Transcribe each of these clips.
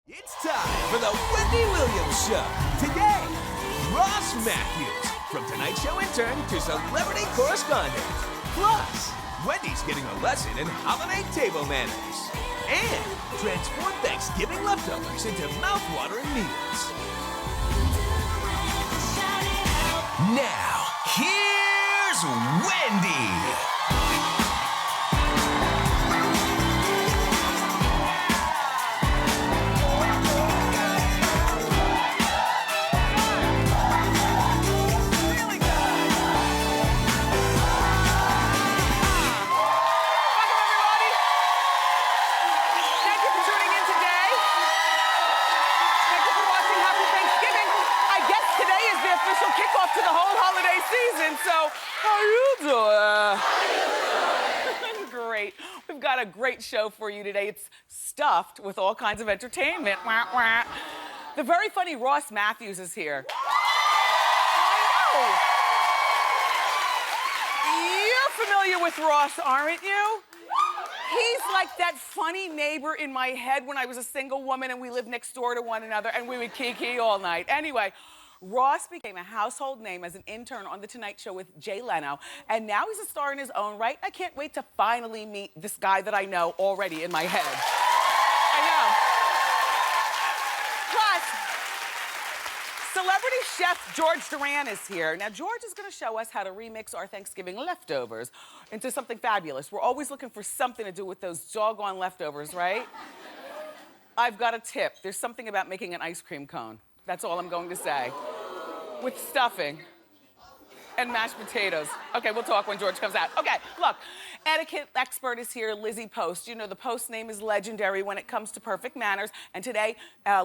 It's time for the Wendy Williams Show. Today, Ross Mathews, from Tonight Show intern to celebrity correspondent. Plus, Wendy's getting a lesson in holiday table manners. And transform Thanksgiving leftovers into mouth-watering meals. Now, here's Wendy. Kickoff to the whole holiday season. So, how you doing? Great. We've got a great show for you today. It's stuffed with all kinds of entertainment. Wah, wah. The very funny Ross Mathews is here. I know. You're familiar with Ross, aren't you? He's like that funny neighbor in my head when I was a single woman and we lived next door to one another and we would kiki all night. Anyway, Ross became a household name as an intern on The Tonight Show with Jay Leno, and now he's a star in his own right. I can't wait to finally meet this guy that I know already in my head. I know. Plus, celebrity chef George Duran is here. Now, George is going to show us how to remix our Thanksgiving leftovers into something fabulous. We're always looking for something to do with those doggone leftovers, right? I've got a tip. There's something about making an ice cream cone. That's all I'm going to say. With stuffing and mashed potatoes. Okay, we'll talk when George comes out. Okay, look, etiquette expert is here, Lizzie Post. You know, the Post name is legendary when it comes to perfect manners. And today,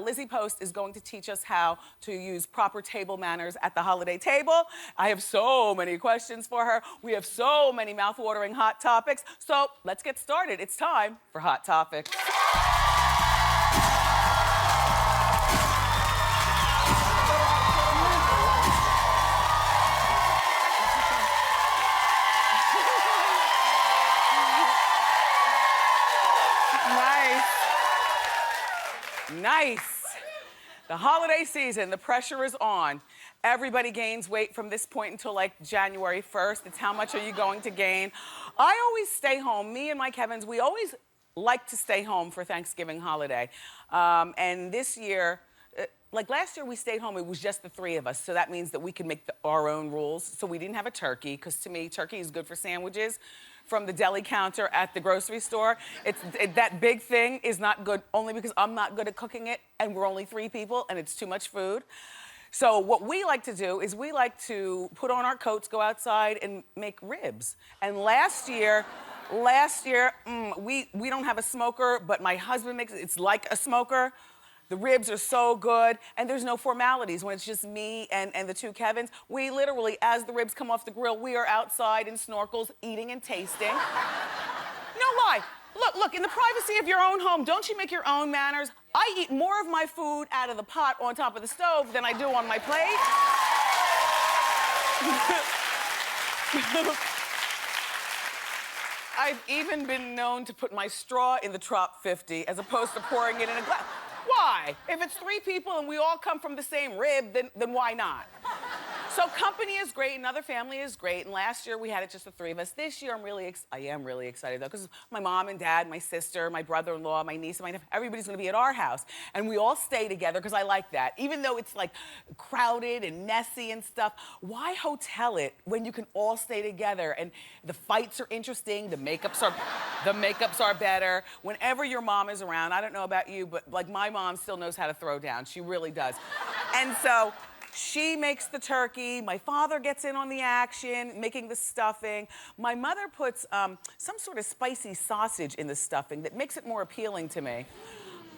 Lizzie Post is going to teach us how to use proper table manners at the holiday table. I have so many questions for her. We have so many mouth-watering hot topics. So let's get started. It's time for Hot Topics. Nice. The holiday season, the pressure is on. Everybody gains weight from this point until like January 1st. It's how much are you going to gain? I always stay home. Me and Mike Evans, we always like to stay home for Thanksgiving holiday. And this year, like last year we stayed home, it was just the three of us. So that means that we can make our own rules. So we didn't have a turkey, because to me, turkey is good for sandwiches. From the deli counter at the grocery store. That big thing is not good only because I'm not good at cooking it and we're only three people and it's too much food. So what we like to do is we like to put on our coats, go outside and make ribs. And last year, we don't have a smoker, but my husband makes it. It's like a smoker. The ribs are so good, and there's no formalities. When it's just me and the two Kevins, we literally, as the ribs come off the grill, we are outside in snorkels, eating and tasting. No lie. Look, in the privacy of your own home, don't you make your own manners? I eat more of my food out of the pot on top of the stove than I do on my plate. I've even been known to put my straw in the Trop 50 as opposed to pouring it in a glass. Why? If it's three people and we all come from the same rib, then why not? So company is great, another family is great, and last year we had it just the three of us. This year I am really excited though, because my mom and dad, my sister, my brother-in-law, my niece, and my nephew, everybody's gonna be at our house. And we all stay together, because I like that. Even though it's like crowded and messy and stuff, why hotel it when you can all stay together? And the fights are interesting, the makeups are better. Whenever your mom is around, I don't know about you, but like my mom still knows how to throw down. She really does. And so, she makes the turkey. My father gets in on the action, making the stuffing. My mother puts some sort of spicy sausage in the stuffing that makes it more appealing to me.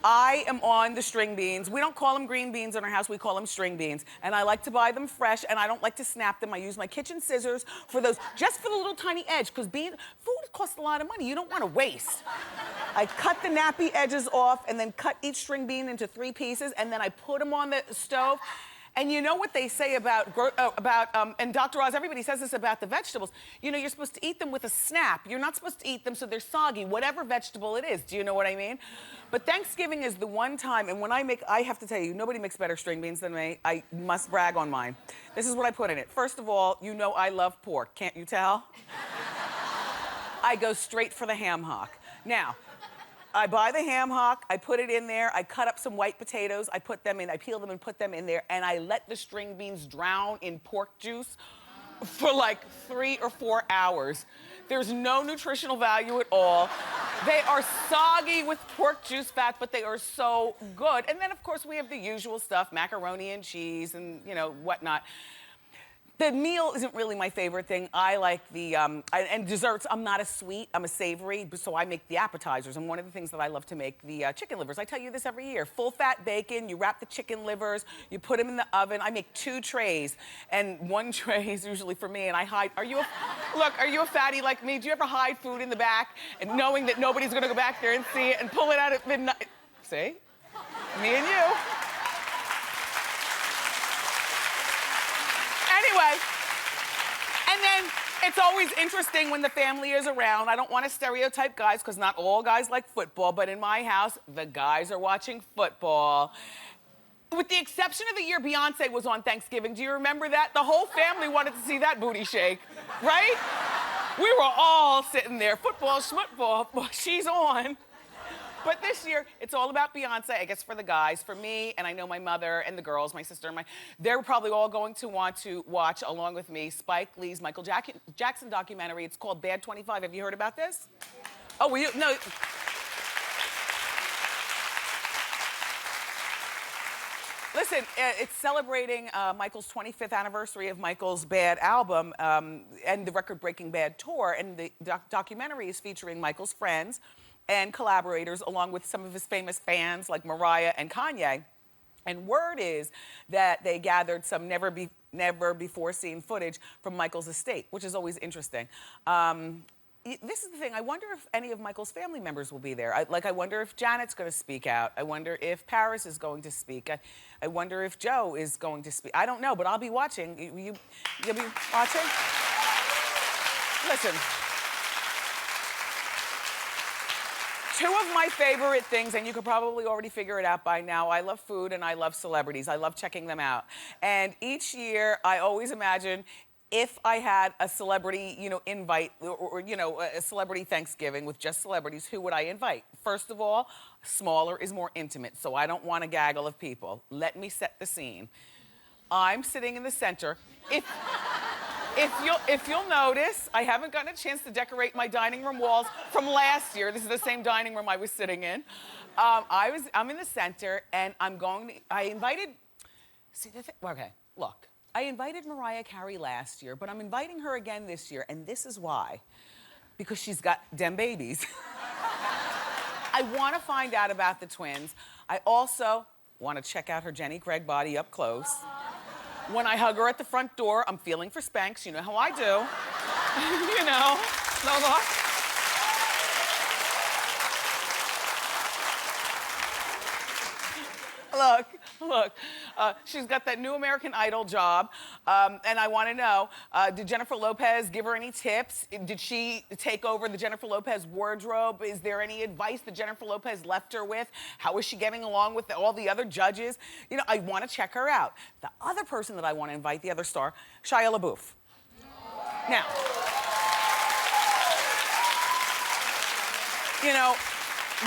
I am on the string beans. We don't call them green beans in our house, we call them string beans. And I like to buy them fresh, and I don't like to snap them. I use my kitchen scissors for those, just for the little tiny edge, because food costs a lot of money. You don't want to waste. I cut the nappy edges off and then cut each string bean into 3 pieces, and then I put them on the stove. And you know what they say about and Dr. Oz, everybody says this about the vegetables. You know, you're supposed to eat them with a snap. You're not supposed to eat them so they're soggy, whatever vegetable it is. Do you know what I mean? But Thanksgiving is the one time, and when I have to tell you, nobody makes better string beans than me. I must brag on mine. This is what I put in it. First of all, you know I love pork. Can't you tell? I go straight for the ham hock. Now, I buy the ham hock, I put it in there, I cut up some white potatoes, I peel them and put them in there, and I let the string beans drown in pork juice for like 3 or 4 hours. There's no nutritional value at all. They are soggy with pork juice fat, but they are so good. And then, of course, we have the usual stuff, macaroni and cheese and, you know, whatnot. The meal isn't really my favorite thing. I like and desserts, I'm not a sweet, I'm a savory, so I make the appetizers. And one of the things that I love to make, the chicken livers. I tell you this every year. Full fat bacon, you wrap the chicken livers, you put them in the oven. I make 2 trays, and 1 tray is usually for me, and I hide. Are you a fatty like me? Do you ever hide food in the back, and knowing that nobody's gonna go back there and see it, and pull it out at midnight? See? Me and you. Anyway, and then it's always interesting when the family is around. I don't want to stereotype guys because not all guys like football, but in my house, the guys are watching football. With the exception of the year Beyonce was on Thanksgiving, do you remember that? The whole family wanted to see that booty shake, right? We were all sitting there, football, schmootball, she's on. But this year, it's all about Beyonce, I guess for the guys. For me, and I know my mother and the girls, my sister and they're probably all going to want to watch, along with me, Spike Lee's Michael Jackson documentary. It's called Bad 25. Have you heard about this? Oh, no. Listen, it's celebrating Michael's 25th anniversary of Michael's Bad album and the record-breaking Bad tour. And the documentary is featuring Michael's friends and collaborators, along with some of his famous fans like Mariah and Kanye. And word is that they gathered some never before seen footage from Michael's estate, which is always interesting. This is the thing, I wonder if any of Michael's family members will be there. I wonder if Janet's gonna speak out. I wonder if Paris is going to speak. I wonder if Joe is going to speak. I don't know, but I'll be watching. You'll be watching? Listen. 2 of my favorite things, and you could probably already figure it out by now, I love food and I love celebrities. I love checking them out. And each year, I always imagine if I had a celebrity, invite, or a celebrity Thanksgiving with just celebrities, who would I invite? First of all, smaller is more intimate, so I don't want a gaggle of people. Let me set the scene. I'm sitting in the center. If you'll notice, I haven't gotten a chance to decorate my dining room walls from last year. This is the same dining room I was sitting in. I'm in the center, and I invited, look. I invited Mariah Carey last year, but I'm inviting her again this year, and this is why. Because she's got dem babies. I want to find out about the twins. I also want to check out her Jenny Craig body up close. When I hug her at the front door, I'm feeling for Spanx. You know how I do. Look, she's got that new American Idol job, and I want to know, did Jennifer Lopez give her any tips? Did she take over the Jennifer Lopez wardrobe? Is there any advice that Jennifer Lopez left her with? How is she getting along with all the other judges? I want to check her out. The other person that I want to invite, the other star, Shia LaBeouf. Now,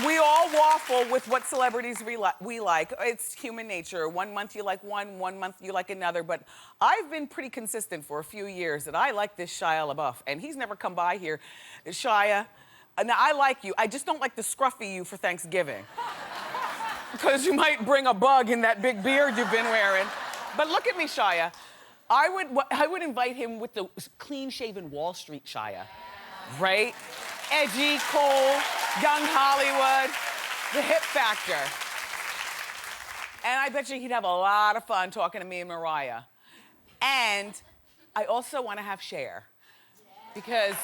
we all waffle with what celebrities we like. It's human nature. One month you like one month you like another. But I've been pretty consistent for a few years that I like this Shia LaBeouf, and he's never come by here. Shia, now I like you. I just don't like the scruffy you for Thanksgiving. Because you might bring a bug in that big beard you've been wearing. But look at me, Shia. I would invite him with the clean-shaven Wall Street Shia, right? Edgy, cool, young Hollywood, the hip factor. And I bet you he'd have a lot of fun talking to me and Mariah. And I also want to have Cher, because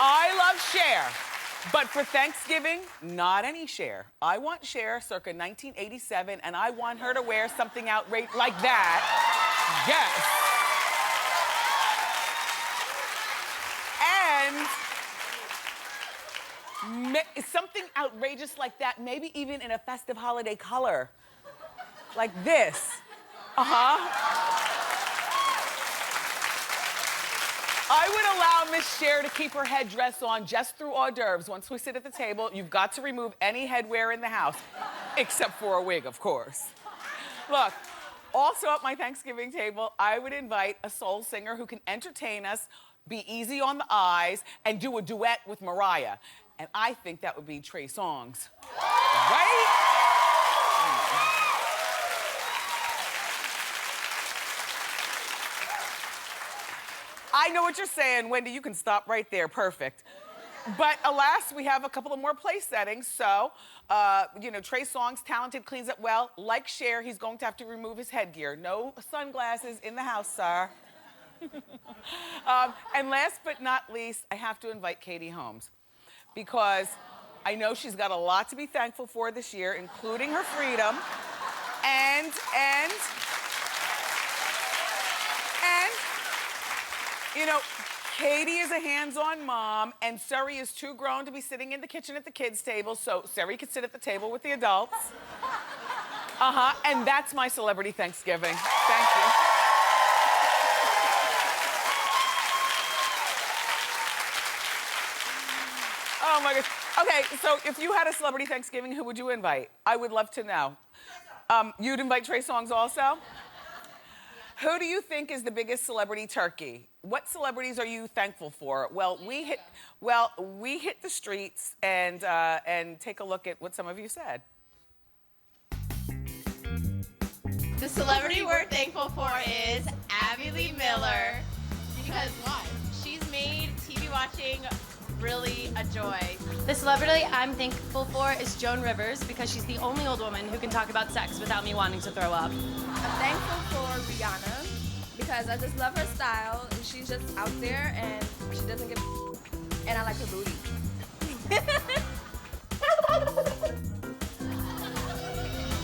I love Cher, But for Thanksgiving, not any Cher. I want Cher circa 1987, and I want her to wear something outrageous like that. Yes. And something outrageous like that, maybe even in a festive holiday color. Like this. I would allow Miss Cher to keep her headdress on just through hors d'oeuvres. Once we sit at the table, you've got to remove any headwear in the house, except for a wig, of course. Look, also at my Thanksgiving table, I would invite a soul singer who can entertain us, be easy on the eyes, and do a duet with Mariah. And I think that would be Trey Songz. Right? I know what you're saying, Wendy. You can stop right there. Perfect. But alas, we have a couple of more place settings. So, you know, Trey Songz, talented, cleans up well. Like Cher, he's going to have to remove his headgear. No sunglasses in the house, sir. And last but not least, I have to invite Katie Holmes, because I know she's got a lot to be thankful for this year, including her freedom. And you know, Katie is a hands-on mom, and Suri is too grown to be sitting in the kitchen at the kids' table, so Suri can sit at the table with the adults. And that's my celebrity Thanksgiving. Thank you. Oh my gosh. Okay, so if you had a celebrity Thanksgiving, who would you invite? I would love to know. You'd invite Trey Songz also? Who do you think is the biggest celebrity turkey? What celebrities are you thankful for? Well, we hit the streets and take a look at what some of you said. The celebrity we're thankful for is Abby Lee Miller. Because why? She's made TV watching really a joy. The celebrity I'm thankful for is Joan Rivers, because she's the only old woman who can talk about sex without me wanting to throw up. I'm thankful for Rihanna because I just love her style. She's just out there and she doesn't give a and I like her booty.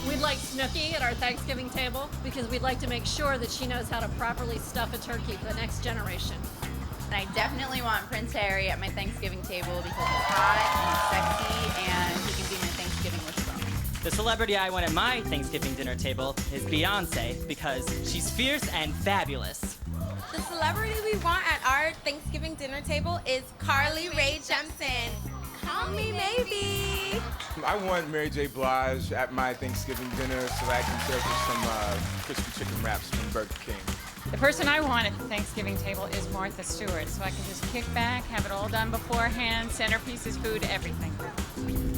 We'd like Snooki at our Thanksgiving table because we'd like to make sure that she knows how to properly stuff a turkey for the next generation. And I definitely want Prince Harry at my Thanksgiving table because he's hot and he's sexy and he can be my Thanksgiving with bone. The celebrity I want at my Thanksgiving dinner table is Beyonce because she's fierce and fabulous. The celebrity we want at our Thanksgiving dinner table is Carly Rae Jepsen. Call me maybe. I want Mary J. Blige at my Thanksgiving dinner so that I can serve her some crispy chicken wraps from Burger King. The person I want at the Thanksgiving table is Martha Stewart, so I can just kick back, have it all done beforehand, centerpieces, food, everything.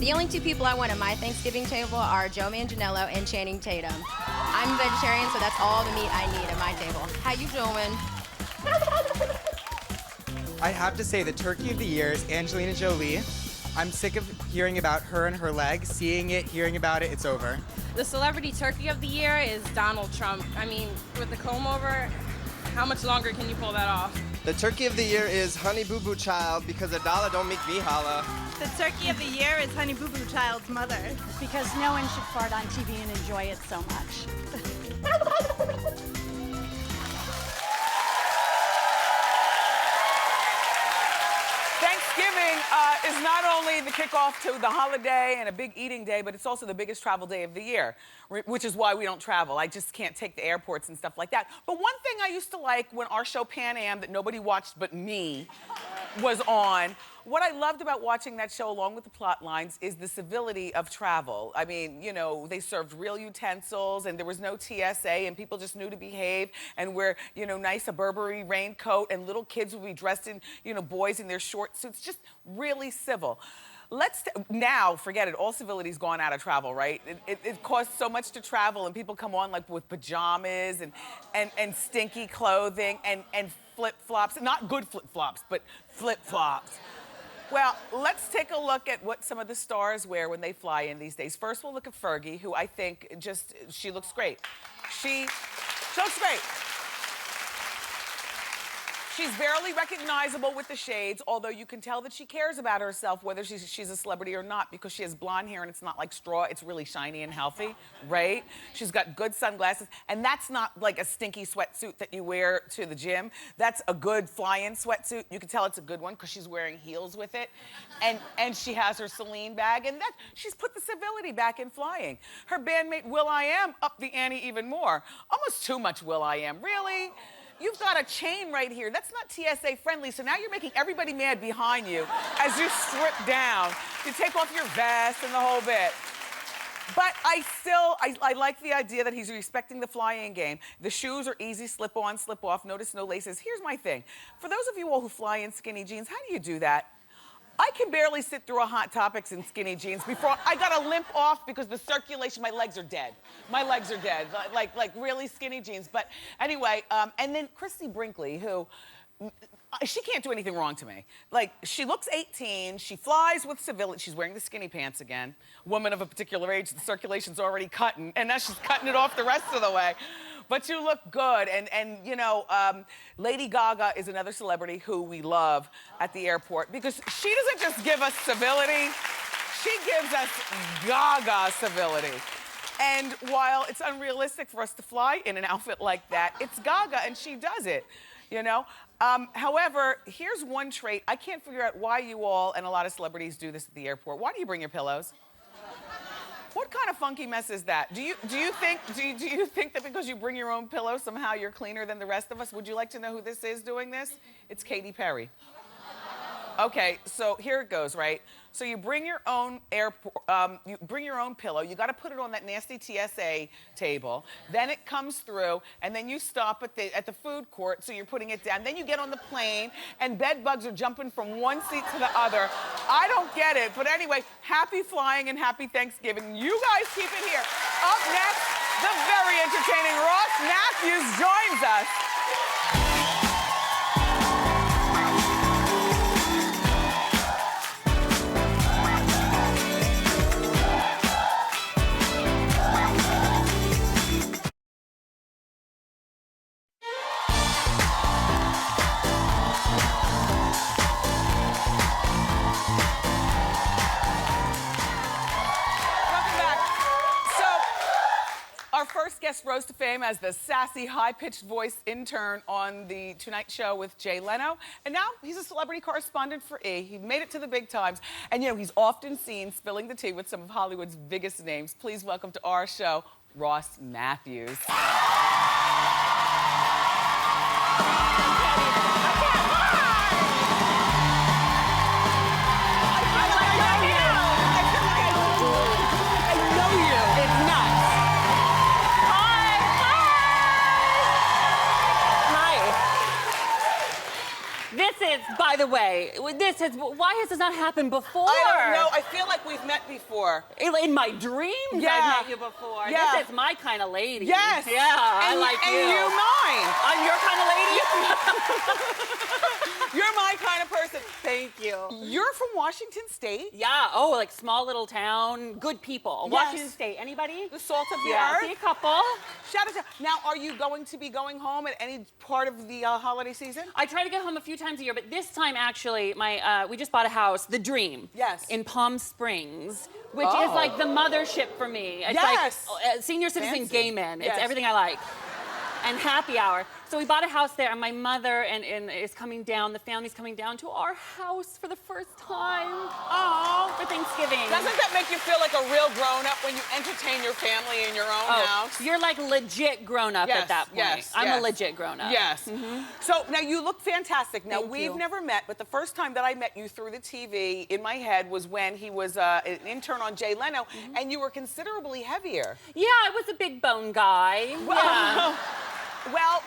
The only two people I want at my Thanksgiving table are Joe Manganiello and Channing Tatum. I'm a vegetarian, so that's all the meat I need at my table. How you doing? I have to say the turkey of the year is Angelina Jolie. I'm sick of hearing about her and her leg. Seeing it, hearing about it, it's over. The celebrity turkey of the year is Donald Trump. I mean, with the comb over, how much longer can you pull that off? The turkey of the year is Honey Boo Boo Child because a dollar don't make me holla. The turkey of the year is Honey Boo Boo Child's mother. Because no one should fart on TV and enjoy it so much. Thanksgiving is not only the kickoff to the holiday and a big eating day, but it's also the biggest travel day of the year, which is why we don't travel. I just can't take the airports and stuff like that. But one thing I used to like when our show Pan Am that nobody watched but me was on, what I loved about watching that show along with the plot lines is the civility of travel. I mean, you know, they served real utensils and there was no TSA and people just knew to behave and wear, you know, nice a Burberry raincoat and little kids would be dressed in, you know, boys in their short suits, just really civil. Now, forget it, all civility's gone out of travel, right? It costs so much to travel and people come on like with pajamas and stinky clothing and flip-flops, not good flip-flops, but flip-flops. Well, let's take a look at what some of the stars wear when they fly in these days. First, we'll look at Fergie, who I think she looks great. She looks great. She's barely recognizable with the shades, although you can tell that she cares about herself, whether she's a celebrity or not, because she has blonde hair and it's not like straw, it's really shiny and healthy, right? She's got good sunglasses, and that's not like a stinky sweatsuit that you wear to the gym. That's a good fly-in sweatsuit. You can tell it's a good one because she's wearing heels with it. And she has her Celine bag, and she's put the civility back in flying. Her bandmate Will.i.am upped the ante even more. Almost too much Will.i.am, really? You've got a chain right here. That's not TSA friendly, so now you're making everybody mad behind you as you strip down. You take off your vest and the whole bit. But I like the idea that he's respecting the flying game. The shoes are easy, slip on, slip off, notice no laces. Here's my thing. For those of you all who fly in skinny jeans, how do you do that? I can barely sit through a Hot Topics in skinny jeans before I gotta limp off because the circulation, my legs are dead. My legs are dead, like really skinny jeans. But anyway, and then Christy Brinkley, who, she can't do anything wrong to me. Like, she looks 18, she flies with civility, she's wearing the skinny pants again. Woman of a particular age, the circulation's already cutting, and now she's cutting it off the rest of the way. But you look good, and you know, Lady Gaga is another celebrity who we love at the airport because she doesn't just give us civility, she gives us Gaga civility. And while it's unrealistic for us to fly in an outfit like that, it's Gaga and she does it, you know? However, here's one trait. I can't figure out why you all and a lot of celebrities do this at the airport. Why do you bring your pillows? What kind of funky mess is that? Do you think that because you bring your own pillow, somehow you're cleaner than the rest of us? Would you like to know who this is doing this? It's Katy Perry. Okay, so here it goes, right? So you bring your own pillow. You got to put it on that nasty TSA table. Then it comes through, and then you stop at the food court. So you're putting it down. Then you get on the plane, and bed bugs are jumping from one seat to the other. I don't get it, but anyway, happy flying and happy Thanksgiving. You guys keep it here. Up next, the very entertaining Ross Mathews joins us. Our first guest rose to fame as the sassy, high-pitched voice intern on The Tonight Show with Jay Leno. And now he's a celebrity correspondent for E! He made it to the big times. And, you know, he's often seen spilling the tea with some of Hollywood's biggest names. Please welcome to our show, Ross Mathews. By the way, why has this not happened before? I don't know. I feel like we've met before. In my dreams, yeah. I've met you before. Yeah. This is my kind of lady. Yes. Yeah, I like you. And you mine. I'm your kind of lady? You're my kind of person. Thank you. You're from Washington State? Yeah. Oh, like small little town, good people. Yes. Washington State. Anybody? The salt of the yeah, earth? I see a couple. Shout out to... Now, are you going to be going home at any part of the holiday season? I try to get home a few times a year, but this time, actually, we just bought a house, The Dream. Yes. In Palm Springs, which is like the mothership for me. It's yes. like senior citizen Fancy. gay men. It's yes. everything I like. And happy hour. So we bought a house there, and my mother is coming down. The family's coming down to our house for the first time. Oh, for Thanksgiving. Doesn't that make you feel like a real grown-up when you entertain your family in your own house? You're like legit grown-up at that point. Yes, I'm a legit grown-up. Yes. Mm-hmm. So now you look fantastic. Now Thank we've you. never met, but the first time that I met you through the TV in my head was when he was an intern on Jay Leno, and you were considerably heavier. Yeah, I was a big bone guy. Well, yeah. Well,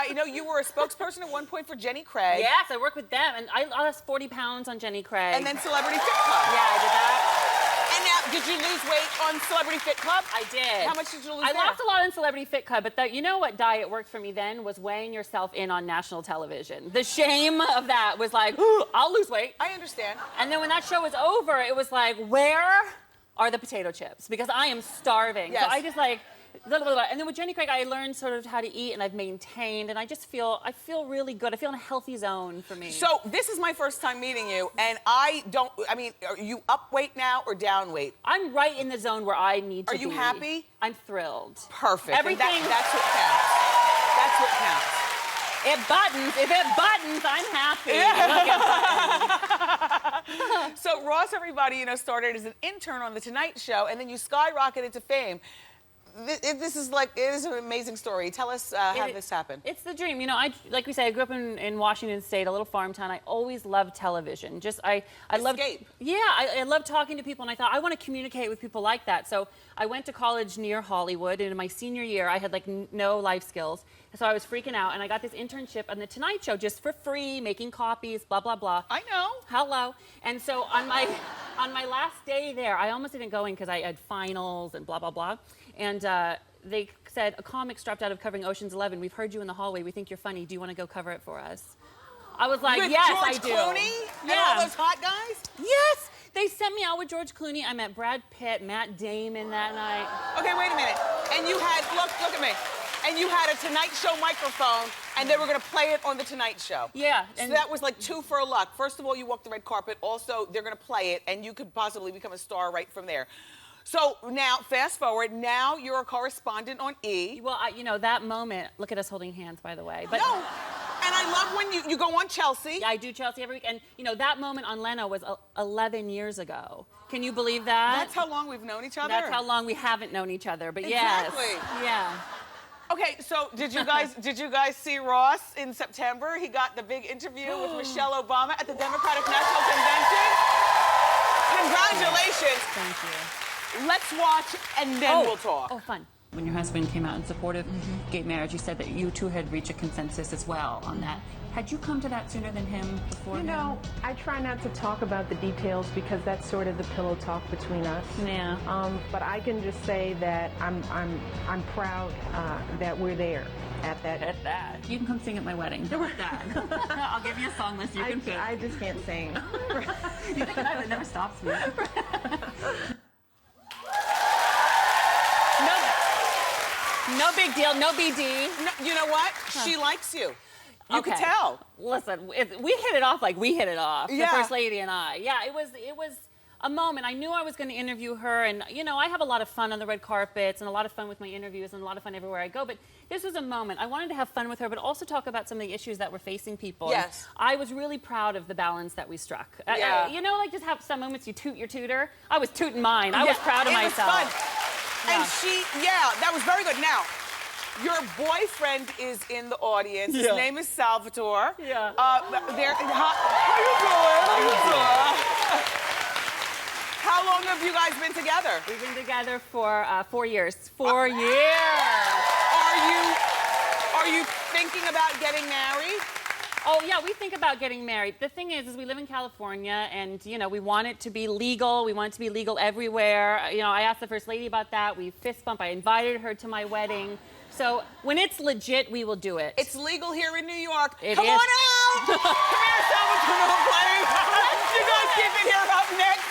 you know, you were a spokesperson at one point for Jenny Craig. Yes, I worked with them, and I lost 40 pounds on Jenny Craig. And then Celebrity Fit Club. Yeah, I did that. And now, did you lose weight on Celebrity Fit Club? I did. How much did you lose I there? lost a lot on Celebrity Fit Club, but you know what diet worked for me then was weighing yourself in on national television. The shame of that was like, ooh, I'll lose weight. I understand. And then when that show was over, it was like, where are the potato chips? Because I am starving. Yes. So I just like And then with Jenny Craig, I learned sort of how to eat, and I've maintained, and I feel really good. I feel in a healthy zone for me. So this is my first time meeting you, and I mean, are you up weight now or down weight? I'm right in the zone where I need to be. Are you happy? I'm thrilled. Perfect. Everything. That's what counts. That's what counts. If it buttons, I'm happy. Yeah. So Ross, everybody, you know, started as an intern on The Tonight Show, and then you skyrocketed to fame. This is it is an amazing story. Tell us how this happened. It's the dream. You know, like we say, I grew up in Washington State, a little farm town. I always loved television. I loved. Yeah, I loved talking to people, and I thought I want to communicate with people like that. So I went to college near Hollywood, and in my senior year, I had like no life skills. So I was freaking out, and I got this internship on The Tonight Show just for free, making copies, blah, blah, blah. I know. Hello. And so on my last day there, I almost didn't go in because I had finals and blah, blah, blah. And they said, a comic's dropped out of covering Ocean's 11. We've heard you in the hallway. We think you're funny. Do you want to go cover it for us? I was like, with yes, George I do. Clooney and all those hot guys? Yes. They sent me out with George Clooney. I met Brad Pitt, Matt Damon that night. Okay, wait a minute. And you had, look at me. And you had a Tonight Show microphone, and they were going to play it on The Tonight Show. Yeah. So that was like 2 for a luck. First of all, you walked the red carpet. Also, they're going to play it, and you could possibly become a star right from there. So now, fast forward, now you're a correspondent on E! Well, you know, that moment, look at us holding hands, by the way. But no, and I love when you go on Chelsea. Yeah, I do Chelsea every week. And, you know, that moment on Leno was 11 years ago. Can you believe that? That's how long we've known each other? That's how long we haven't known each other, but exactly. Yes. Yeah. Okay, so did you guys see Ross in September? He got the big interview with Michelle Obama at the Democratic National Convention. Congratulations. Thank you. Let's watch and then we'll talk. Oh, fun. When your husband came out in support of gay marriage, you said that you two had reached a consensus as well on that. Had you come to that sooner than him before? You know, I try not to talk about the details because that's sort of the pillow talk between us. Yeah. But I can just say that I'm proud that we're there at that. You can come sing at my wedding. How about that? I'll give you a song list you can pick. I just can't sing. You think that never stops me. No big deal, no BD. No, you know what? She likes you. You could tell. Listen, we hit it off like we hit it off. Yeah. The First Lady and I. Yeah, it was a moment. I knew I was going to interview her, and you know, I have a lot of fun on the red carpets and a lot of fun with my interviews and a lot of fun everywhere I go. But this was a moment. I wanted to have fun with her, but also talk about some of the issues that were facing people. Yes. And I was really proud of the balance that we struck. Yeah. You know, like just have some moments you toot your tutor. I was tooting mine. I was proud of myself. It was fun. And that was very good. Now, your boyfriend is in the audience. His name is Salvatore. Yeah. How you doing? How long have you guys been together? We've been together for 4 years. 4 years. Are you thinking about getting married? Oh, yeah, we think about getting married. The thing is we live in California, and, you know, we want it to be legal. We want it to be legal everywhere. You know, I asked the First Lady about that. We fist bump. I invited her to my wedding. So when it's legit, we will do it. It's legal here in New York. It Come is. on out! Come here, Salvatore. You guys keep it here up next.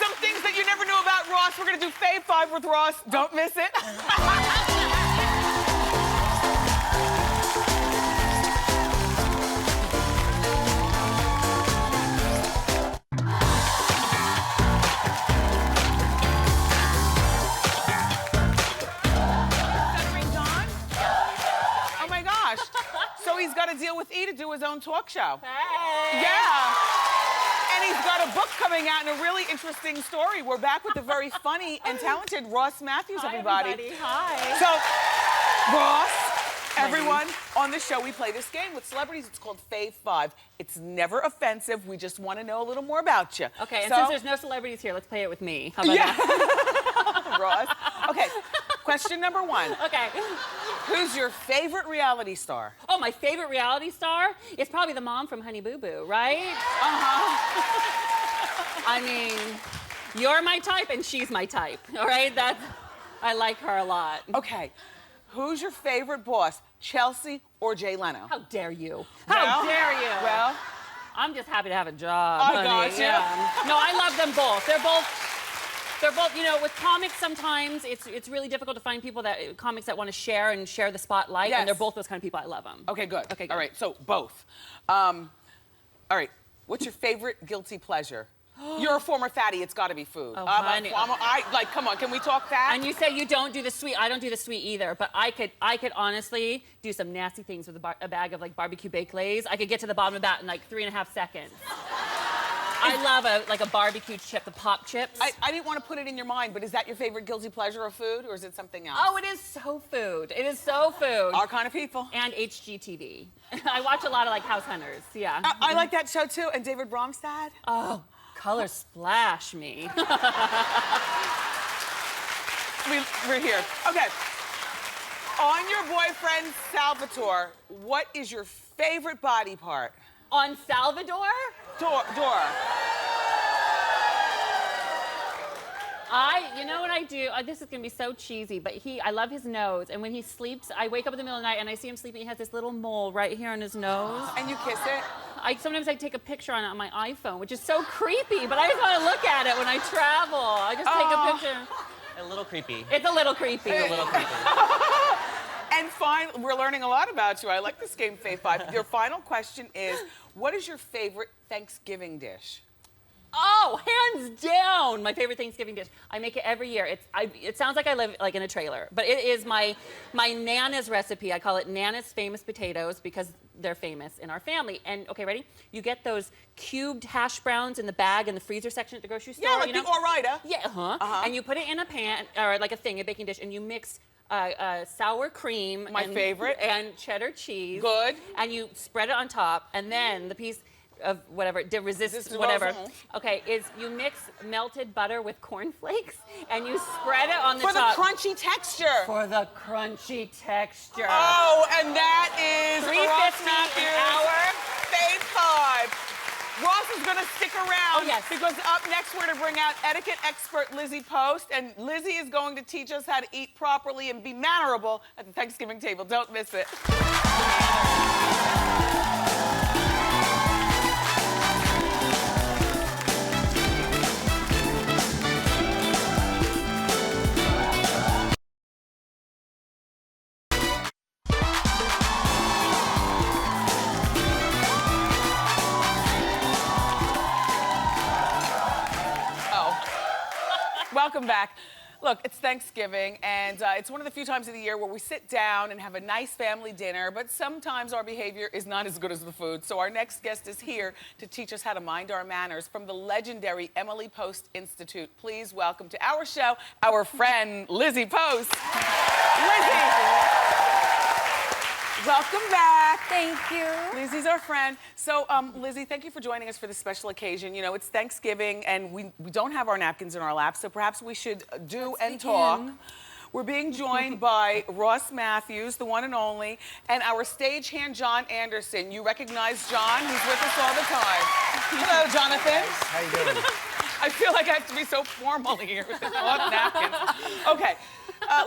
Some things that you never knew about Ross. We're going to do Fave 5 with Ross. Don't miss it. So he's got to deal with E to do his own talk show. Hey. Yeah. And he's got a book coming out and a really interesting story. We're back with the very funny and talented Ross Mathews, everybody. Hi. So, Ross, everyone, on the show, we play this game with celebrities. It's called Fave 5. It's never offensive. We just want to know a little more about you. Okay, and since there's no celebrities here, let's play it with me. How about that? Ross. Okay, question number 1. Okay. Who's your favorite reality star? Oh, my favorite reality star? It's probably the mom from Honey Boo Boo, right? I mean, you're my type and she's my type, all right? I like her a lot. Okay, who's your favorite boss, Chelsea or Jay Leno? How dare you? How dare you? Well, I'm just happy to have a job, I honey. got you. Yeah. No, I love them both. They're both They're both, you know, with comics sometimes it's really difficult to find people comics that want to share the spotlight, Yes. and they're both those kind of people. I love them. Okay, good. Okay, good. All right, so both. All right, what's your favorite guilty pleasure? You're a former fatty, it's gotta be food. Oh, honey. Like, come on, can we talk fat? And you say you don't do the sweet. I don't do the sweet either, but I could honestly do some nasty things with a bag of like barbecue baked lays. I could get to the bottom of that in like 3.5 seconds. I love a barbecue chip, the pop chips. I didn't want to put it in your mind, but is that your favorite guilty pleasure of food, or is it something else? Oh, it is so food. It is so food. Our kind of people. And HGTV. I watch a lot of like House Hunters, yeah. I like that show too, and David Bromstad. Oh, color splash me. We're here. Okay. On your boyfriend, Salvatore, what is your favorite body part? On Salvador? Dora. You know what I do? This is gonna be so cheesy, but I love his nose. And when he sleeps, I wake up in the middle of the night and I see him sleeping. He has this little mole right here on his nose. And you kiss it? Sometimes I take a picture on it on my iPhone, which is so creepy, but I just want to look at it when I travel. I just take a picture. A little creepy. It's a little creepy. It's a little creepy. And finally, we're learning a lot about you. I like this game, Faith 5. Your final question is, what is your favorite Thanksgiving dish? Oh, hands down, my favorite Thanksgiving dish. I make it every year. It sounds like I live like in a trailer, but it is my Nana's recipe. I call it Nana's famous potatoes because they're famous in our family. And okay, ready? You get those cubed hash browns in the bag in the freezer section at the grocery store. Yeah, like you know? the Ore-Ida. Yeah, And you put it in a pan or like a baking dish, and you mix sour cream, favorite, and cheddar cheese. Good. And you spread it on top, and then the piece of whatever, whatever. Okay, is you mix melted butter with cornflakes and you spread it on the top. For the crunchy texture. For the crunchy texture. Oh, and that is $3.50 an hour. Faith 5. Ross is going to stick around. Oh, yes. Because up next we're going to bring out etiquette expert Lizzie Post, and Lizzie is going to teach us how to eat properly and be mannerable at the Thanksgiving table. Don't miss it. Welcome back. Look, it's Thanksgiving, and it's one of the few times of the year where we sit down and have a nice family dinner, but sometimes our behavior is not as good as the food. So our next guest is here to teach us how to mind our manners from the legendary Emily Post Institute. Please welcome to our show, our friend, Lizzie Post. Lizzie! Welcome back. Thank you. Lizzie's our friend. So, Lizzie, thank you for joining us for this special occasion. You know, it's Thanksgiving, and we don't have our napkins in our laps, so perhaps we should talk. We're being joined by Ross Mathews, the one and only, and our stagehand, John Anderson. You recognize John? He's with us all the time. Hello, Jonathan. How you doing? I feel like I have to be so formal here with the cloth napkins. Okay.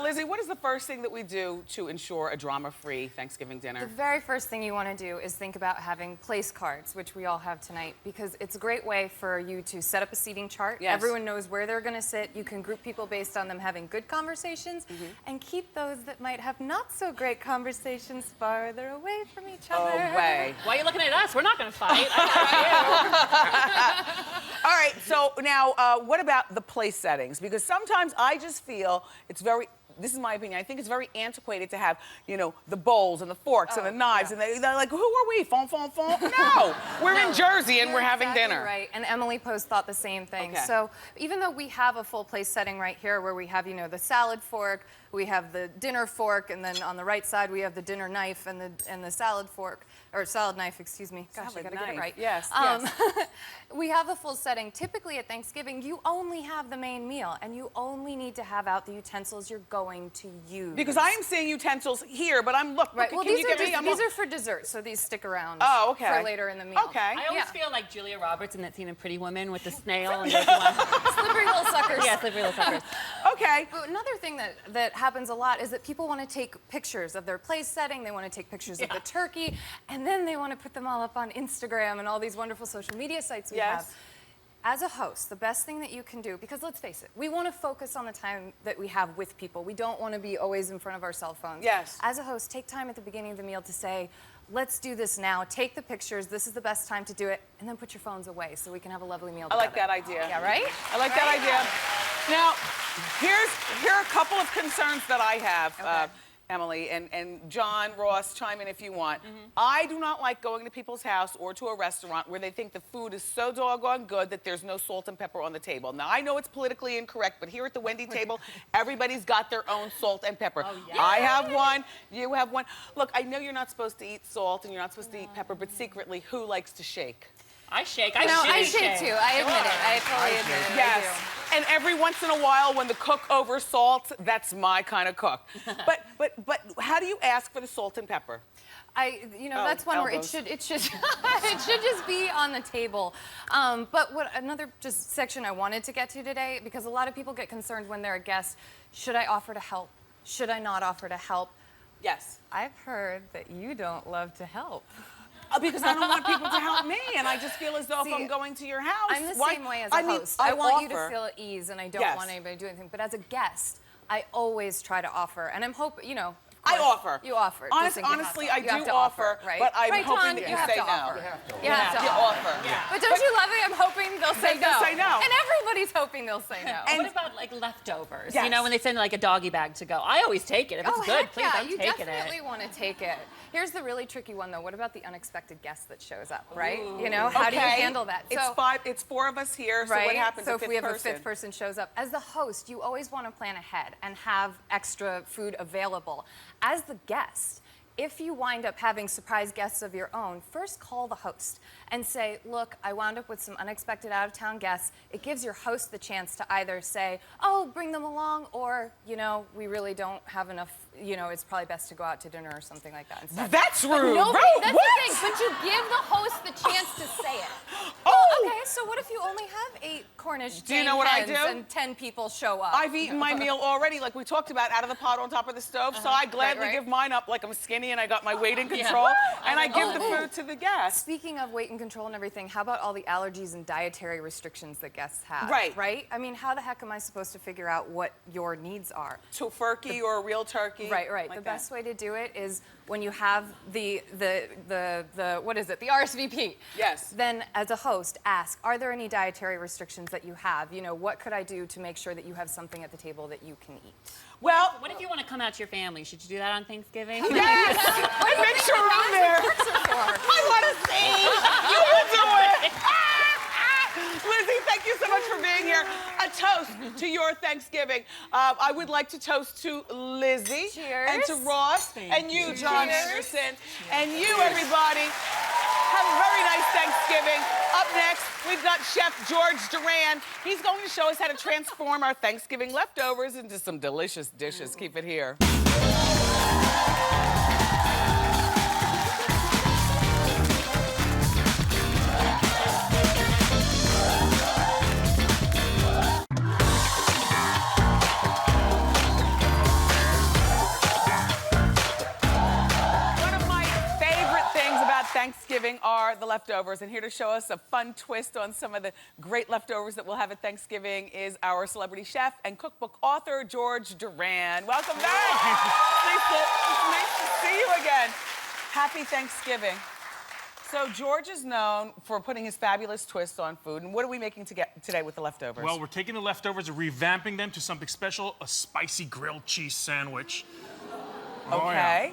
Lizzie, what is the first thing that we do to ensure a drama-free Thanksgiving dinner? The very first thing you want to do is think about having place cards, which we all have tonight, because it's a great way for you to set up a seating chart. Yes. Everyone knows where they're going to sit. You can group people based on them having good conversations and keep those that might have not so great conversations farther away from each other. Away. Why are you looking at us? We're not going to fight. All right, so now what about the place settings? Because sometimes I just feel it's very, this is my opinion, I think it's very antiquated to have, you know, the bowls and the forks and the knives, and they're like, who are we? Fon, fon, fon? No, we're in Jersey and we're having exactly dinner. Right, and Emily Post thought the same thing. Okay. So even though we have a full place setting right here where we have, you know, the salad fork, we have the dinner fork, and then on the right side we have the dinner knife and the salad fork, or salad knife, excuse me. Gosh, I gotta get it right. Yes, We have a full setting. Typically at Thanksgiving, you only have the main meal, and you only need to have out the utensils you're going to use. Because I am seeing utensils here, but I'm, look, right. Well, can these you get me? these are for dessert, so these stick around okay. for later in the meal. Okay. I always feel like Julia Roberts in that scene in Pretty Woman with the snail and slippery little suckers. Yeah, slippery little suckers. Okay. But another thing that happens a lot is that people want to take pictures of their place setting, they want to take pictures of the turkey, and then they want to put them all up on Instagram and all these wonderful social media sites we have. as a host, the best thing that you can do, because let's face it, we want to focus on the time that we have with people. We don't want to be always in front of our cell phones. Yes. As a host, take time at the beginning of the meal to say, let's do this now. Take the pictures. This is the best time to do it. And then put your phones away so we can have a lovely meal I together. like that idea. Yeah, right? I like that idea. Now, here are a couple of concerns that I have, Emily, and John, Ross, chime in if you want. I do not like going to people's house or to a restaurant where they think the food is so doggone good that there's no salt and pepper on the table. Now, I know it's politically incorrect, but here at the Wendy table, everybody's got their own salt and pepper. I have one, you have one. Look, I know you're not supposed to eat salt and you're not supposed to eat pepper, but secretly, who likes to shake? I shake. I shake too. I admit it. I totally admit it. Yes. I do. And every once in a while, when the cook over salts, that's my kind of cook. But how do you ask for the salt and pepper? That's one where it should it should just be on the table. But another just section I wanted to get to today, because a lot of people get concerned when they're a guest. Should I offer to help? Should I not offer to help? Yes. I've heard that you don't love to help. Because I don't want people to help me, and I just feel as though if I'm going to your house, I'm the same way as a host. I want you to feel at ease, and I don't want anybody to do anything. But as a guest, I always try to offer, and I'm hoping, I offer. You offer. Honestly, I do offer, right? but I'm right, hoping John, that you say no. You have to offer. Yeah. But don't you love it? I'm hoping they'll say no. They'll say no. And everybody's hoping they'll say no. And what about like leftovers? Yes. You know, when they send like a doggy bag to go. I always take it. If it's good, please, I'm you taking definitely it. want to take it. Here's the really tricky one, though. What about the unexpected guest that shows up, right? How do you handle that? It's four of us here, so right? what happens so if we have a fifth person shows up? As the host, you always want to plan ahead and have extra food available. As the guest, if you wind up having surprise guests of your own, first call the host and say, look, I wound up with some unexpected out-of-town guests. It gives your host the chance to either say, oh, bring them along, or, we really don't have enough, it's probably best to go out to dinner or something like that instead. That's rude. That's what? the thing, but you give the host the chance to say it. Okay, so what if you only have 8 Cornish Do you know what I do? and 10 people show up? I've eaten my meal already, like we talked about, out of the pot on top of the stove, so I gladly give mine up like I'm skinny and I got my weight in control, and I give the food to the guests. Speaking of weight and control and everything, how about all the allergies and dietary restrictions that guests have? Right. I mean, how the heck am I supposed to figure out what your needs are? Tofurkey or a real turkey? Right. Like the best way to do it is when you have the what is it? The RSVP. Yes. Then as a host, ask, are there any dietary restrictions that you have? What could I do to make sure that you have something at the table that you can eat? Well, what if you want to come out to your family? Should you do that on Thanksgiving? Yes! And make sure I'm there. I want to see. You will do it. Lizzie, thank you so much for being here. A toast to your Thanksgiving. I would like to toast to Lizzie. Cheers. And to Ross. And you, John Anderson. And you, everybody. Have a very nice Thanksgiving. Up next, we've got Chef George Duran. He's going to show us how to transform our Thanksgiving leftovers into some delicious dishes. Keep it here. Thanksgiving are the leftovers, and here to show us a fun twist on some of the great leftovers that we'll have at Thanksgiving is our celebrity chef and cookbook author, George Duran. Welcome back. It's nice to see you again. Happy Thanksgiving. So George is known for putting his fabulous twist on food, and what are we making today with the leftovers? Well, we're taking the leftovers and revamping them to something special, a spicy grilled cheese sandwich. Okay. Oh, yeah.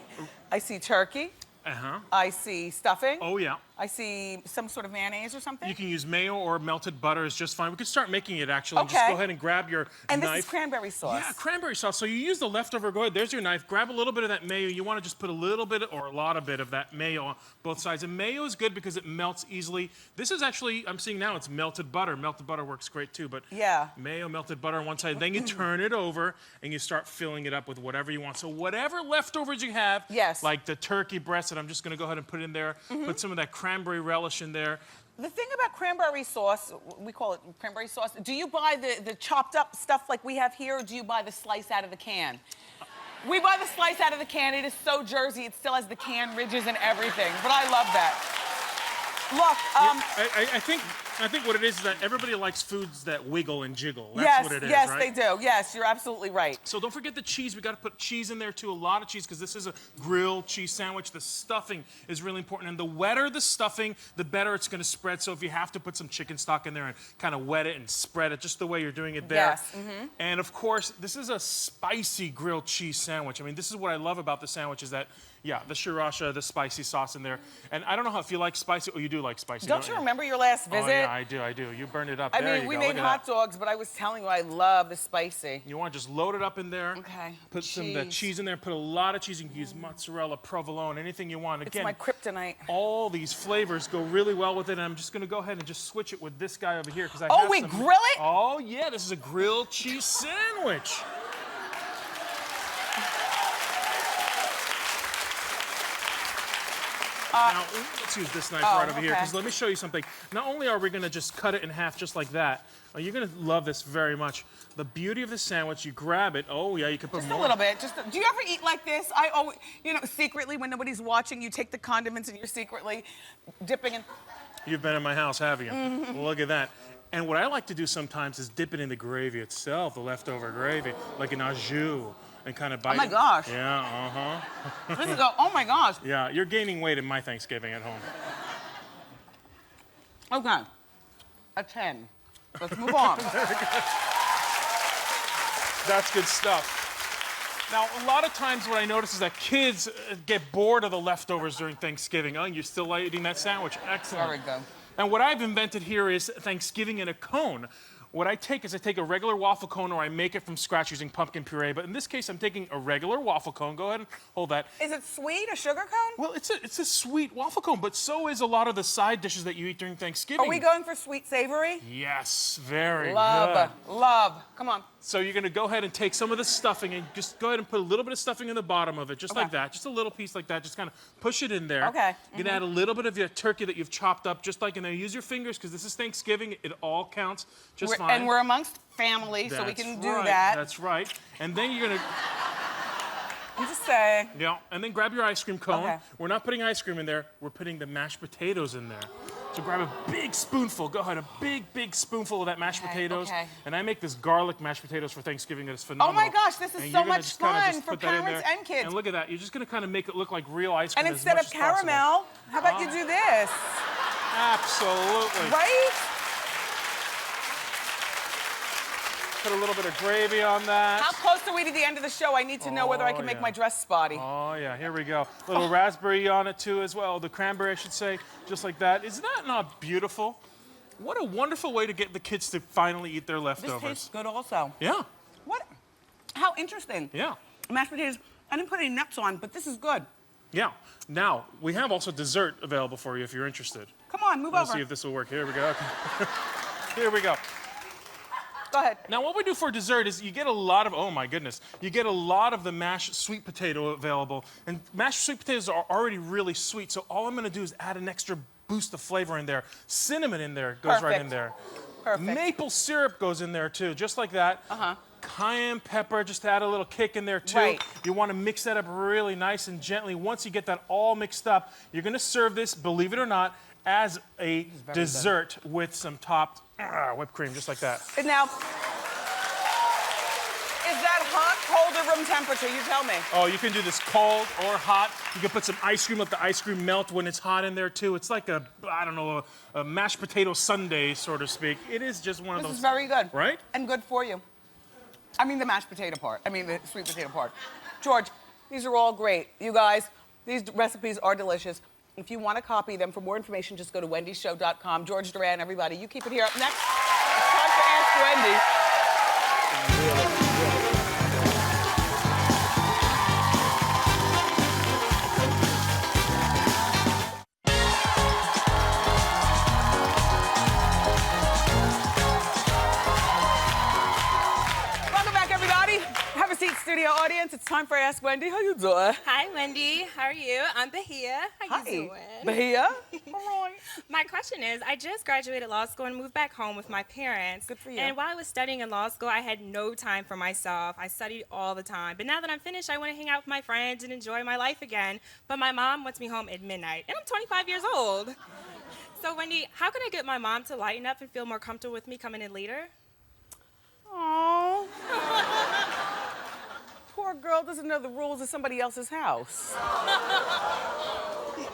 I see turkey. Uh-huh. I see stuffing. Oh, yeah. I see some sort of mayonnaise or something. You can use mayo or melted butter is just fine. We could start making it, actually. Okay. Just go ahead and grab your knife. And this is cranberry sauce. Yeah, cranberry sauce. So you use the leftover. Go ahead. There's your knife. Grab a little bit of that mayo. You want to just put a little bit or a lot of of that mayo on both sides. And mayo is good because it melts easily. This is actually, I'm seeing now, it's melted butter. Melted butter works great, too. But yeah, mayo, melted butter on one side. Then you turn it over, and you start filling it up with whatever you want. So whatever leftovers you have, like the turkey breast that I'm just going to go ahead and put in there, put some of that cranberry relish in there. The thing about cranberry sauce, we call it cranberry sauce, do you buy the chopped up stuff like we have here, or do you buy the slice out of the can? We buy the slice out of the can. It is so Jersey. It still has the can ridges and everything, but I love that. Look, I think I think what it is that everybody likes foods that wiggle and jiggle. That's yes, what it is, yes, right? they do. Yes, you're absolutely right. So don't forget the cheese. We got to put cheese in there too, a lot of cheese, because this is a grilled cheese sandwich. The stuffing is really important, and the wetter the stuffing, the better it's going to spread. So if you have to put some chicken stock in there and kind of wet it and spread it just the way you're doing it there. Yes. And of course, this is a spicy grilled cheese sandwich. I mean, this is what I love about the sandwich is that, yeah, the sriracha, the spicy sauce in there. And I don't know if you like spicy. Oh, you do like spicy, Don't you remember your last visit? Oh, yeah, I do. You burned it up. I There mean, you we go. made Look at hot that. dogs, but I was telling you I love the spicy. You want to just load it up in there. Okay. Put some of that cheese in there. Put a lot of cheese. You can use mozzarella, provolone, anything you want. Again, it's my kryptonite. all these flavors go really well with it. And I'm just going to go ahead and just switch it with this guy over here because I Oh, have we some... grill it? Oh yeah, this is a grilled cheese sandwich. Now, let's use this knife right over here, because let me show you something. Not only are we going to just cut it in half just like that, you're going to love this very much. The beauty of the sandwich, you grab it. Oh, yeah, you can put Just more. a little bit. Do you ever eat like this? I always, you know, secretly when nobody's watching, you take the condiments and you're secretly dipping in. You've been in my house, have you? Look at that. And what I like to do sometimes is dip it in the gravy itself, the leftover gravy, like an au jus. And kind of bite. Oh my gosh. Yeah, This is oh my gosh. Yeah, you're gaining weight in my Thanksgiving at home. Okay. A 10. Let's move on. That's good stuff. Now, a lot of times what I notice is that kids get bored of the leftovers during Thanksgiving. Oh, you're still eating that sandwich. Excellent. There we go. And what I've invented here is Thanksgiving in a cone. What I take is I take a regular waffle cone or I make it from scratch using pumpkin puree. But in this case, I'm taking a regular waffle cone. Go ahead and hold that. Is it sweet, a sugar cone? Well, it's a sweet waffle cone, but so is a lot of the side dishes that you eat during Thanksgiving. Are we going for sweet savory? Yes, very Love, good. love. Come on. So you're going to go ahead and take some of the stuffing and just go ahead and put a little bit of stuffing in the bottom of it, just like that. Just a little piece like that. Just kind of push it in there. Okay. You're going to add a little bit of your turkey that you've chopped up, just like in there. Use your fingers because this is Thanksgiving. It all counts just fine. And we're amongst family, so we can do right. that. That's right. And then you're going to... I'm just saying. Yeah, and then grab your ice cream cone. Okay. We're not putting ice cream in there. We're putting the mashed potatoes in there. So grab a big spoonful. Go ahead, a big spoonful of that mashed potatoes. Okay. And I make this garlic mashed potatoes for Thanksgiving that is phenomenal. Oh my gosh, this is And so you're gonna much just kinda fun just for put that in parents there. and kids. And look at that. You're just going to kind of make it look like real ice cream And as instead much of as possible. caramel, how about you do this? Absolutely. Right? Put a little bit of gravy on that. How close are we to the end of the show? I need to know whether I can make my dress spotty. Oh, yeah, here we go. A little raspberry on it, too, as well. The cranberry, I should say, just like that. Isn't that not beautiful? What a wonderful way to get the kids to finally eat their leftovers. This tastes good also. Yeah. What? How interesting. Yeah. Mashed potatoes. I didn't put any nuts on, but this is good. Yeah. Now, we have also dessert available for you if you're interested. Come on, move Let's over. see if this will work. Here we go. Here we go. Go ahead. Now, what we do for dessert is you get a lot of, oh my goodness, you get a lot of the mashed sweet potato available. And mashed sweet potatoes are already really sweet, so all I'm going to do is add an extra boost of flavor in there. Cinnamon in there goes right in there. Perfect. Maple syrup goes in there too, just like that. Cayenne pepper, just to add a little kick in there too. Right. You want to mix that up really nice and gently. Once you get that all mixed up, you're going to serve this, believe it or not, as a dessert with some topped whipped cream, just like that. And now, is that hot, cold, or room temperature? You tell me. Oh, you can do this cold or hot. You can put some ice cream, let the ice cream melt when it's hot in there too. It's like a, I don't know, a mashed potato sundae, so to speak. It is just one of those. This is very good. Right? And good for you. I mean the mashed potato part. I mean the sweet potato part. George, these are all great. You guys, these recipes are delicious. If you want to copy them, for more information, just go to wendyshow.com. George Duran, everybody, you keep it here. Up next, it's time for Ask Wendy. Welcome back, everybody. Have a seat, studio audience. It's time for Ask Wendy. How you doing? Hi, Wendy. How are you? I'm Bahia. How you doing? Bahia? My question is, I just graduated law school and moved back home with my parents. Good for you. And while I was studying in law school, I had no time for myself. I studied all the time. But now that I'm finished, I want to hang out with my friends and enjoy my life again. But my mom wants me home at midnight. And I'm 25 years old. So, Wendy, how can I get my mom to lighten up and feel more comfortable with me coming in later? Oh. Poor girl doesn't know the rules of somebody else's house.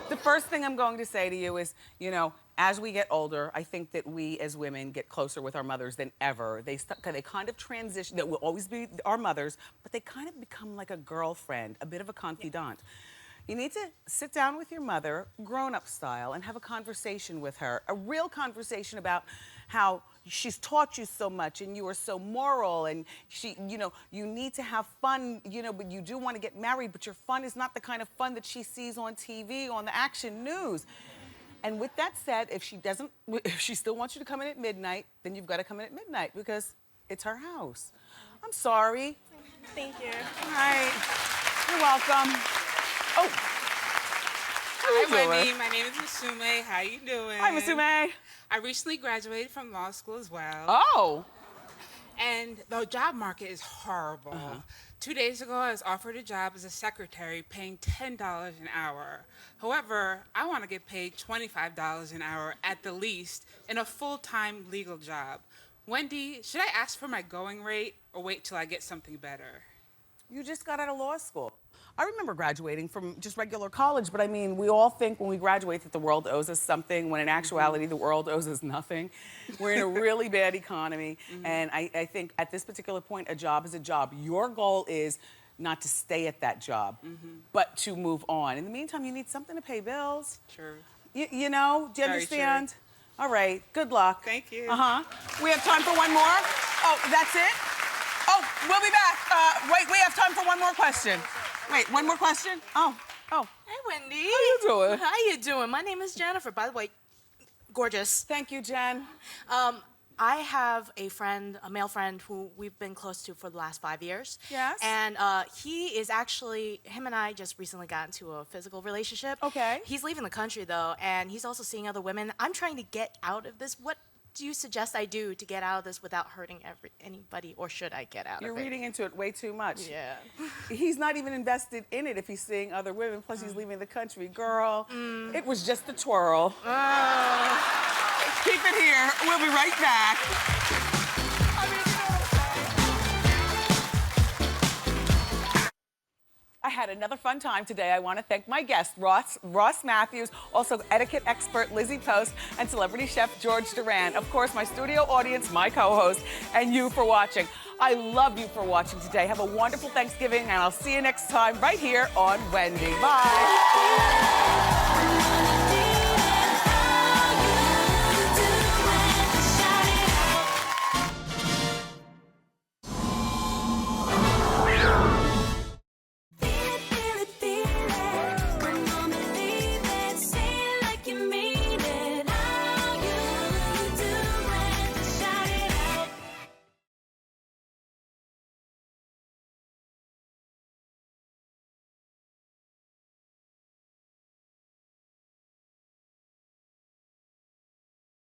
The first thing I'm going to say to you is, you know, as we get older, I think that we as women get closer with our mothers than ever. They kind of transition, that will always be our mothers, but they kind of become like a girlfriend, a bit of a confidant. You need to sit down with your mother, grown-up style, and have a conversation with her, a real conversation about how she's taught you so much and you are so moral and she, you know, you need to have fun, you know, but you do want to get married, but your fun is not the kind of fun that she sees on TV, on the action news. And with that said, if she still wants you to come in at midnight, then you've got to come in at midnight because it's her house. I'm sorry. Thank you. All right. You're welcome. Oh. Hi, Wendy. My name is Masume. How you doing? Hi, Masume. I recently graduated from law school as well. Oh. And the job market is horrible. 2 days ago, I was offered a job as a secretary paying $10 an hour. However, I want to get paid $25 an hour at the least in a full-time legal job. Wendy, should I ask for my going rate or wait till I get something better? You just got out of law school. I remember graduating from just regular college, but I mean, we all think when we graduate that the world owes us something, when in actuality, the world owes us nothing. We're in a really bad economy, and I think at this particular point, a job is a job. Your goal is not to stay at that job, but to move on. In the meantime, you need something to pay bills. True. You know, do you Very understand? true. All right, good luck. Thank you. We have time for one more? Oh, that's it? Oh, we'll be back. Wait, we have time for one more question. Wait, one more question? Oh. Hey, Wendy. How you doing? How you doing? My name is Jennifer, by the way. Gorgeous. Thank you, Jen. I have a friend, a male friend, who we've been close to for the last 5 years. Yes. And he is actually, him and I just recently got into a physical relationship. Okay. He's leaving the country, though, and he's also seeing other women. I'm trying to get out of this. What do you suggest I do to get out of this without hurting anybody, or should I get out You're of it? reading into it way too much. Yeah. He's not even invested in it if he's seeing other women, plus he's leaving the country. Girl, it was just a twirl. Keep it here. We'll be right back. I had another fun time today. I want to thank my guests, Ross Mathews, also etiquette expert Lizzie Post, and celebrity chef George Duran. Of course, my studio audience, my co-host, and you for watching. I love you for watching today. Have a wonderful Thanksgiving, and I'll see you next time right here on Wendy. Bye.